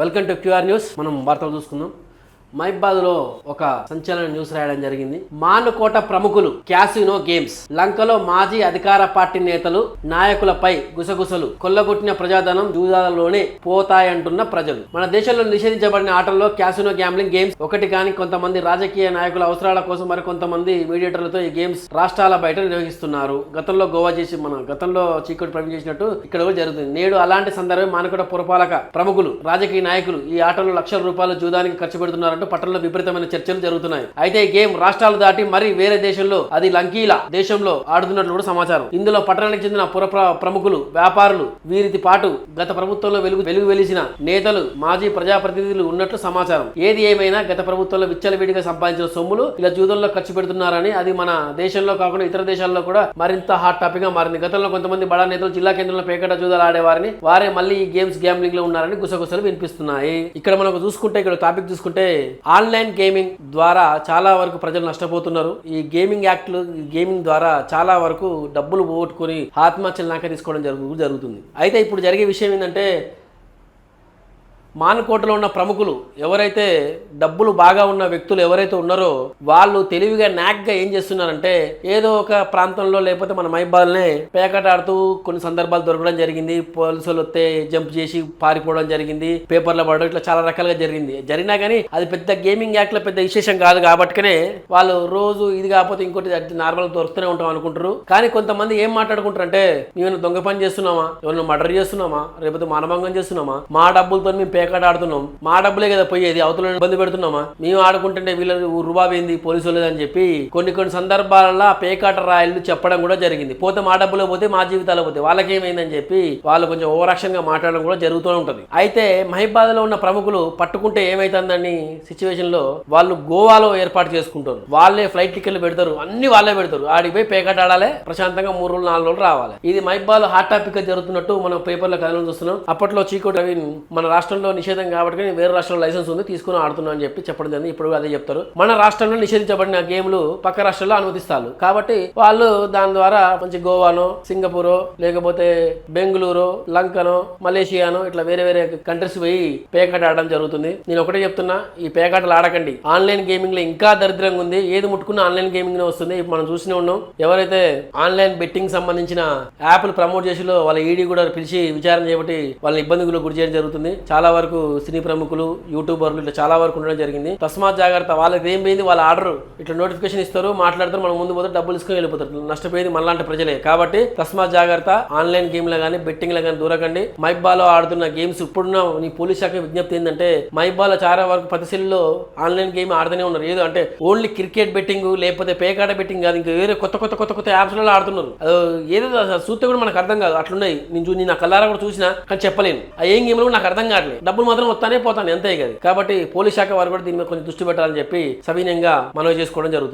Welcome to QR news. మనం వార్తలు చూసుకుందాం. మైబాద్లో ఒక సంచలన న్యూస్ రాయడం జరిగింది. మానుకోట ప్రముఖులు క్యాసినో గేమ్స్ లంకలో మాజీ అధికార పార్టీ నేతలు నాయకులపై గుసగుసలు కొల్లగొట్టిన ప్రజాధనం జూదాలలోనే పోతాయంటున్న ప్రజలు. మన దేశంలో నిషేధించబడిన ఆటల్లో క్యాసినో గ్యాంబ్లింగ్ గేమ్స్ ఒకటి కానీ కొంతమంది రాజకీయ నాయకుల అవసరాల కోసం మరి కొంతమంది మీడియేటర్లతో ఈ గేమ్స్ రాష్ట్రాల బయట నిర్వహిస్తున్నారు. గతంలో గోవా చేసి గతంలో చీకటి ప్రవీణ్ చేసినట్టు ఇక్కడ కూడా జరుగుతుంది. నేడు అలాంటి సందర్భం మానుకోట పురపాలక ప్రముఖులు రాజకీయ నాయకులు ఈ ఆటలో లక్షల రూపాయలు జూదానికి ఖర్చు పెడుతున్నారంటూ పట్టణంలో విపరీతమైన చర్చలు జరుగుతున్నాయి. అయితే ఈ గేమ్ రాష్ట్రాలు దాటి మరి వేరే దేశంలో అది లంకీల దేశంలో ఆడుతున్నట్లు కూడా సమాచారం. ఇందులో పట్టణానికి చెందిన ప్రముఖులు వ్యాపారులు వీరితో పాటు గత ప్రభుత్వంలో వెలుగు వెలిసిన నేతలు మాజీ ప్రజాప్రతినిధులు ఉన్నట్లు సమాచారం. ఏది ఏమైనా గత ప్రభుత్వంలో విచ్చలవిడిగా సంపాదించిన సొమ్ములు ఇలా జూదంలో ఖర్చు పెడుతున్నారని అది మన దేశంలో కాకుండా ఇతర దేశాల్లో కూడా మరింత హాట్ టాపిక్ గా మారింది. గతంలో కొంతమంది బడా నేతలు జిల్లా కేంద్రంలో పేకట జూదాలు ఆడేవారిని వారే మళ్ళీ ఈ గేమ్స్ గ్యాంబ్లింగ్ లో ఉన్నారని గుసగుసలు వినిపిస్తున్నాయి. ఇక్కడ మనకు చూసుకుంటే ఇక్కడ టాపిక్ చూసుకుంటే ఆన్లైన్ గేమింగ్ ద్వారా చాలా వరకు ప్రజలు నష్టపోతున్నారు. ఈ గేమింగ్ ద్వారా చాలా వరకు డబ్బులు పోగొట్టుకుని ఆత్మహత్యలు నాకే తీసుకోవడం జరుగుతుంది. అయితే ఇప్పుడు జరిగే విషయం ఏంటంటే మానుకోటలో ఉన్న ప్రముఖులు ఎవరైతే డబ్బులు బాగా ఉన్న వ్యక్తులు ఎవరైతే ఉన్నారో వాళ్ళు తెలివిగా నాక్గా ఏం చేస్తున్నారంటే ఏదో ఒక ప్రాంతంలో లేకపోతే మన మైబాల్నే పేకట ఆడుతూ కొన్ని సందర్భాలు దొరకడం జరిగింది. పోలీసులు వస్తే జంప్ చేసి పారిపోవడం జరిగింది. పేపర్లో పడడం ఇట్లా చాలా రకాలుగా జరిగినా కానీ అది పెద్ద గేమింగ్ యాక్ట్లో పెద్ద విశేషం కాదు కాబట్టినే వాళ్ళు రోజు ఇది కాకపోతే ఇంకోటి నార్మల్ దొరుకుతూనే ఉంటాం అనుకుంటారు. కానీ కొంతమంది ఏం మాట్లాడుకుంటారు అంటే మేము దొంగ పని చేస్తున్నామా, ఎవరైనా మర్డర్ చేస్తున్నామా, లేకపోతే మానభంగం చేస్తున్నామా, మా డబ్బులతో మేము పేకాట ఆడుతున్నాం, మా డబ్బులే కదా పోయేది, అవతలను ఇబ్బంది పెడుతున్నామా, మేము ఆడుకుంటుంటే వీళ్ళ రుబాబేంది పోలీసులు అని చెప్పి కొన్ని సందర్భాలలో పేకాట రాయలు చెప్పడం కూడా జరిగింది. పోతే మా డబ్బులో పోతే మా జీవితాలు పోతే వాళ్ళకేమైందని చెప్పి వాళ్ళు కొంచెం ఓవరాక్షన్ గా మాట్లాడడం కూడా జరుగుతూ ఉంటుంది. అయితే మహిబాద్ లో ఉన్న ప్రముఖులు పట్టుకుంటే ఏమైతుందని సిచ్యువేషన్ లో వాళ్ళు గోవాలో ఏర్పాటు చేసుకుంటారు. వాళ్ళే ఫ్లైట్ టికెట్లు పెడతారు, అన్ని వాళ్ళే పెడతారు. ఆడిపోయి పేకాట ఆడాలి, ప్రశాంతంగా 3 రోజులు 4 రోజులు రావాలి. ఇది మహిబాద్ హాట్ టాపిక్ గా జరుగుతున్నట్టు మనం పేపర్లో కథలను చూస్తున్నాం. అప్పట్లో చీకోటి ప్రవీణ్ మన రాష్ట్రంలో నిషేధం కాబట్టి వేరే రాష్ట్రంలో లైసెన్స్ ఉంది తీసుకుని ఆడుతున్నా అని చెప్పి చెప్పడం జరిగింది. ఇప్పుడు అదే చెప్తారు. మన రాష్ట్రంలో నిషేధించబడిన గేమ్లు పక్క రాష్ట్రాల్లో అనుమతిస్తారు కాబట్టి వాళ్ళు దాని ద్వారా మంచి గోవానో, సింగపూరో, లేకపోతే బెంగళూరు, లంకనో, మలేషియానో ఇట్లా వేరే వేరే కంట్రీస్ పోయి పేకాట ఆడడం జరుగుతుంది. నేను ఒకటే చెప్తున్నా, ఈ పేకాటలు ఆడకండి. ఆన్లైన్ గేమింగ్ లో ఇంకా దరిద్రంగా ఉంది. ఏది ముట్టుకున్న ఆన్లైన్ గేమింగ్ వస్తుంది. ఇప్పుడు మనం చూస్తూనే ఉన్నాం. ఎవరైతే ఆన్లైన్ బెట్టింగ్ సంబంధించిన యాప్లు ప్రమోట్ చేసిలో వాళ్ళ ఈడీ కూడా పిలిచి విచారణ చేపట్టి వాళ్ళ ఇబ్బందులకు గురి చేయడం జరుగుతుంది. చాలా వరకు సినీ ప్రముఖులు, యూట్యూబర్లు ఇట్లా చాలా వరకు ఉండడం జరిగింది. తస్మాత్ జాగ్రత్త. వాళ్ళకి ఏం పోయింది, వాళ్ళ ఆర్డర్ ఇట్లా నోటిఫికేషన్ ఇస్తారు, మాట్లాడతారు, మనం ముందు పోతే డబ్బులు తీసుకొని వెళ్ళిపోతారు. నష్టపోయేది మనలాంటి ప్రజలే. కాబట్టి తస్మాత్ జాగ్రత్త. ఆన్లైన్ గేమ్ లో కానీ బెట్టింగ్ లో కానీ దూరకండి. మైబాలో ఆడుతున్న గేమ్స్ ఇప్పుడున్న నీ పోలీస్ శాఖ విజ్ఞప్తి ఏంటంటే మైబాలో చాలా వరకు ప్రతి సెల్లో ఆన్లైన్ గేమ్ ఆడుతూనే ఉన్నారు. ఏదో అంటే ఓన్లీ క్రికెట్ బెట్టింగ్ లేకపోతే పేకాట బెట్టింగ్ కాదు, ఇంకా వేరే కొత్త యాప్స్లలో ఆడుతున్నారు. ఏదో చూస్తే కూడా మనకు అర్థం కాదు. అట్లున్నాయి. నేను నా కళ్ళారా కూడా చూసినా కానీ చెప్పలేను. ఆ ఏం గేమ్లో నాకు అర్థం కావట్లేదు. డబ్బులు మాత్రం వస్తానే పోతాను, అంతే కదా. కాబట్టి పోలీస్ శాఖ వారు కూడా దీని మీద కొంచెం దృష్టి పెట్టాలని చెప్పి సవినయంగా మనవి చేసుకోవడం జరుగుతుంది.